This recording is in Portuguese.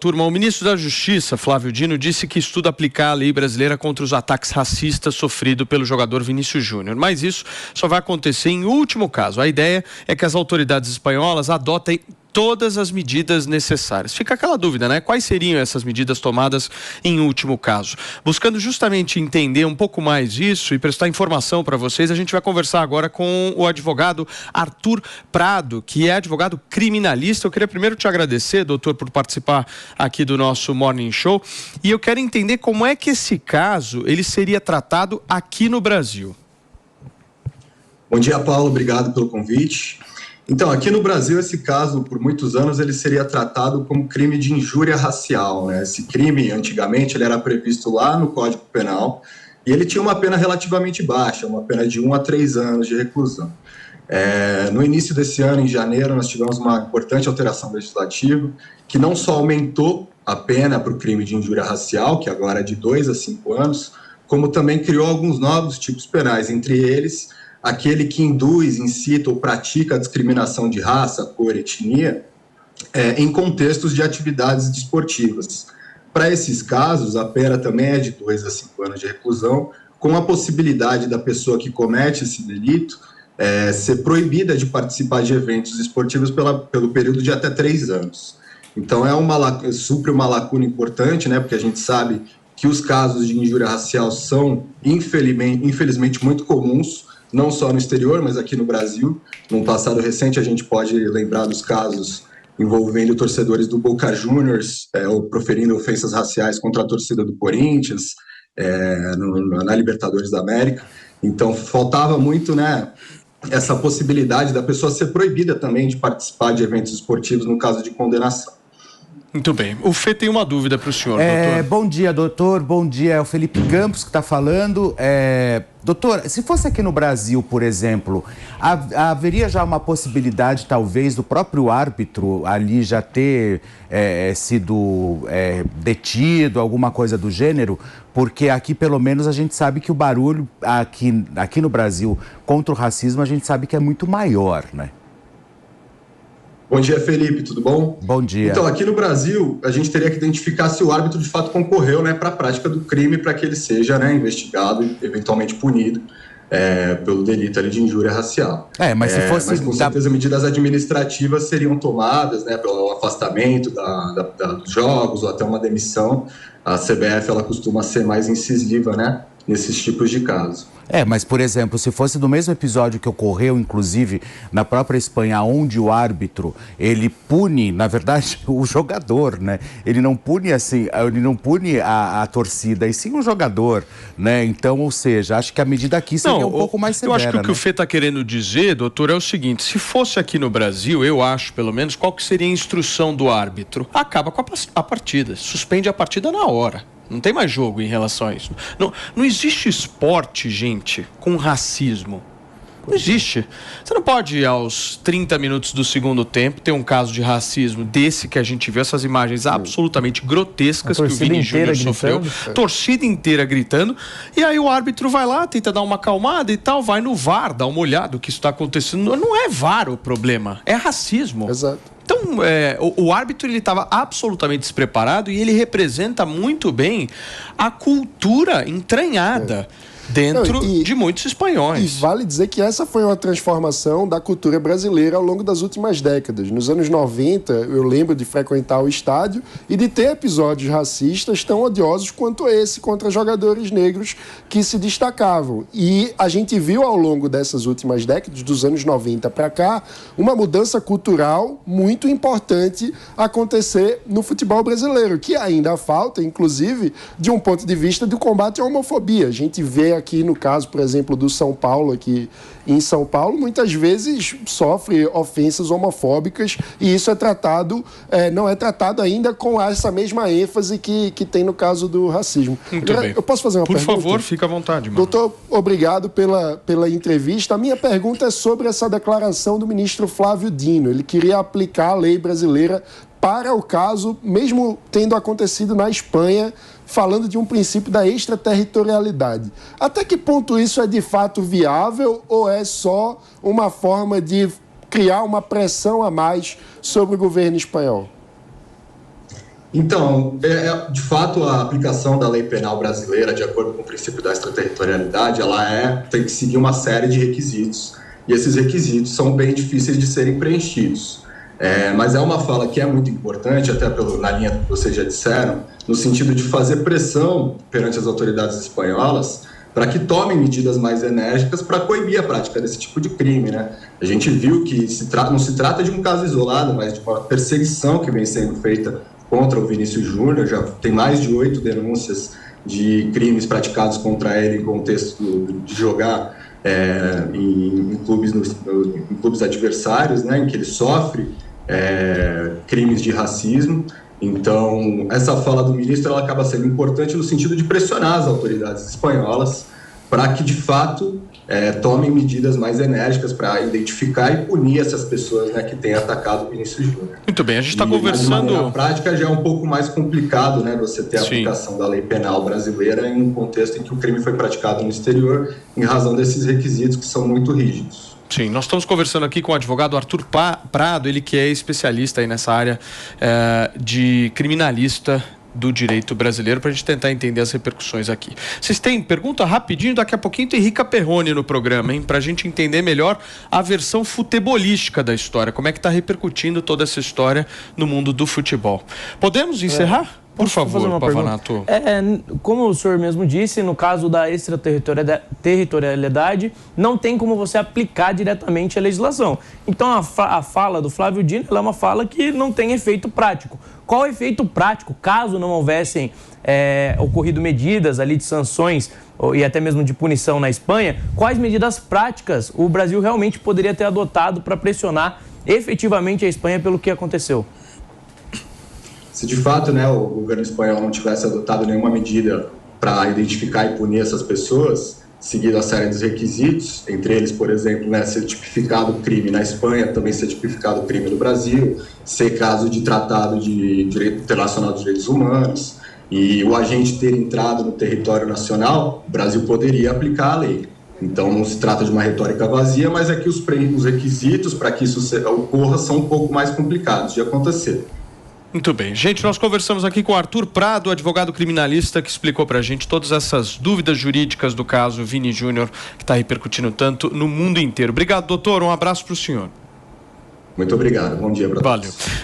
Turma, o ministro da Justiça, Flávio Dino, disse que estuda aplicar a lei brasileira contra os ataques racistas sofridos pelo jogador Vinícius Júnior. Mas isso só vai acontecer em último caso. A ideia é que as autoridades espanholas adotem todas as medidas necessárias. Fica aquela dúvida, né? Quais seriam essas medidas tomadas em último caso? Buscando justamente entender um pouco mais disso e prestar informação para vocês, a gente vai conversar agora com o advogado Arthur Prado, que é advogado criminalista. Eu queria primeiro te agradecer, doutor, por participar aqui do nosso Morning Show. E eu quero entender como é que esse caso ele seria tratado aqui no Brasil. Bom dia, Paulo. Obrigado pelo convite. Então, aqui no Brasil, esse caso, por muitos anos, ele seria tratado como crime de injúria racial, né? Esse crime, antigamente, ele era previsto lá no Código Penal e ele tinha uma pena relativamente baixa, uma pena de 1 a 3 anos de reclusão. No início desse ano, em janeiro, nós tivemos uma importante alteração legislativa que não só aumentou a pena para o crime de injúria racial, que agora é de 2 a 5 anos, como também criou alguns novos tipos penais, entre eles aquele que induz, incita ou pratica a discriminação de raça, cor, etnia, em contextos de atividades desportivas. Para esses casos, a pena também é de 2 a 5 anos de reclusão, com a possibilidade da pessoa que comete esse delito ser proibida de participar de eventos esportivos pelo período de até 3 anos. Então, supre uma lacuna importante, né, porque a gente sabe que os casos de injúria racial são, infelizmente, muito comuns, não só no exterior, mas aqui no Brasil. No passado recente, a gente pode lembrar dos casos envolvendo torcedores do Boca Juniors, proferindo ofensas raciais contra a torcida do Corinthians, na Libertadores da América. Então, faltava muito, né, essa possibilidade da pessoa ser proibida também de participar de eventos esportivos no caso de condenação. Muito bem. O Fê tem uma dúvida para o senhor, doutor. Bom dia, doutor. Bom dia. É o Felipe Campos que está falando. Doutor, se fosse aqui no Brasil, por exemplo, haveria já uma possibilidade, talvez, do próprio árbitro ali já ter sido detido, alguma coisa do gênero? Porque aqui, pelo menos, a gente sabe que o barulho aqui no Brasil contra o racismo, a gente sabe que é muito maior, né? Bom dia, Felipe, tudo bom? Bom dia. Então, aqui no Brasil, a gente teria que identificar se o árbitro de fato concorreu, né, para a prática do crime, para que ele seja, né, investigado e eventualmente punido pelo delito ali de injúria racial. Mas se fosse... Mas com certeza medidas administrativas seriam tomadas, né, pelo afastamento dos jogos ou até uma demissão. A CBF, ela costuma ser mais incisiva, né, nesses tipos de casos. Mas, por exemplo, se fosse do mesmo episódio que ocorreu, inclusive, na própria Espanha, onde o árbitro, ele pune, na verdade, o jogador, né? Ele não pune assim, ele não pune a torcida, e sim o jogador, né? Então, ou seja, acho que a medida aqui seria um pouco mais severa. Eu acho que o que o Fê está querendo dizer, doutor, é o seguinte: se fosse aqui no Brasil, eu acho, pelo menos, qual que seria a instrução do árbitro? Acaba com a partida, suspende a partida na hora. Não tem mais jogo em relação a isso. Não existe esporte, gente, com racismo. Não existe. Você não pode, aos 30 minutos do segundo tempo, ter um caso de racismo desse que a gente viu, essas imagens absolutamente grotescas que o Vini Júnior sofreu. Torcida inteira gritando. E aí o árbitro vai lá, tenta dar uma acalmada e tal, vai no VAR, dá uma olhada o que está acontecendo. Não é VAR o problema, é racismo. Exato. Então, o árbitro ele estava absolutamente despreparado e ele representa muito bem a cultura entranhada dentro de muitos espanhóis. E vale dizer que essa foi uma transformação da cultura brasileira ao longo das últimas décadas. Nos anos 90, eu lembro de frequentar o estádio e de ter episódios racistas tão odiosos quanto esse contra jogadores negros que se destacavam. E a gente viu ao longo dessas últimas décadas, dos anos 90 para cá, uma mudança cultural muito importante acontecer no futebol brasileiro, que ainda falta, inclusive, de um ponto de vista do combate à homofobia. A gente vê aqui no caso, por exemplo, do São Paulo, aqui em São Paulo, muitas vezes sofre ofensas homofóbicas e isso é tratado, não é tratado ainda com essa mesma ênfase que tem no caso do racismo. Muito bem. Eu posso fazer uma pergunta? Por favor, fica à vontade, mano. Doutor, obrigado pela entrevista. A minha pergunta é sobre essa declaração do ministro Flávio Dino. Ele queria aplicar a lei brasileira para o caso, mesmo tendo acontecido na Espanha, falando de um princípio da extraterritorialidade. Até que ponto isso é de fato viável ou é só uma forma de criar uma pressão a mais sobre o governo espanhol? Então, de fato, a aplicação da lei penal brasileira, de acordo com o princípio da extraterritorialidade, tem que seguir uma série de requisitos, e esses requisitos são bem difíceis de serem preenchidos. Mas é uma fala que é muito importante, até na linha que vocês já disseram, no sentido de fazer pressão perante as autoridades espanholas para que tomem medidas mais enérgicas para coibir a prática desse tipo de crime, né? A gente viu que não se trata de um caso isolado, mas de uma perseguição que vem sendo feita contra o Vinícius Júnior. Já tem mais de 8 denúncias de crimes praticados contra ele em contexto de jogar em clubes adversários, né, em que ele sofre crimes de racismo. Então, essa fala do ministro ela acaba sendo importante no sentido de pressionar as autoridades espanholas para que, de fato, tomem medidas mais enérgicas para identificar e punir essas pessoas, né, que têm atacado o Vinícius Júnior. Muito bem, a gente está conversando... Na prática já é um pouco mais complicado, né, você ter a aplicação da lei penal brasileira em um contexto em que o crime foi praticado no exterior, em razão desses requisitos que são muito rígidos. Sim, nós estamos conversando aqui com o advogado Arthur Prado, ele que é especialista aí nessa área de criminalista do direito brasileiro, para a gente tentar entender as repercussões aqui. Vocês têm pergunta rapidinho? Daqui a pouquinho tem Rica Perrone no programa, hein? Para a gente entender melhor a versão futebolística da história, como é que está repercutindo toda essa história no mundo do futebol. Podemos encerrar? Por favor, Pavanato. Como o senhor mesmo disse, no caso da extraterritorialidade, não tem como você aplicar diretamente a legislação. Então, a fala do Flávio Dino é uma fala que não tem efeito prático. Qual o efeito prático, caso não houvessem ocorrido medidas ali de sanções e até mesmo de punição na Espanha? Quais medidas práticas o Brasil realmente poderia ter adotado para pressionar efetivamente a Espanha pelo que aconteceu? Se de fato, né, o governo espanhol não tivesse adotado nenhuma medida para identificar e punir essas pessoas, seguindo a série dos requisitos, entre eles, por exemplo, né, ser tipificado o crime na Espanha, também ser tipificado o crime no Brasil, ser caso de tratado de direito internacional de direitos humanos, e o agente ter entrado no território nacional, o Brasil poderia aplicar a lei. Então, não se trata de uma retórica vazia, mas é que os requisitos para que isso ocorra são um pouco mais complicados de acontecer. Muito bem. Gente, nós conversamos aqui com o Arthur Prado, advogado criminalista, que explicou pra gente todas essas dúvidas jurídicas do caso Vini Júnior, que está repercutindo tanto no mundo inteiro. Obrigado, doutor. Um abraço pro senhor. Muito obrigado. Bom dia para todos. Valeu.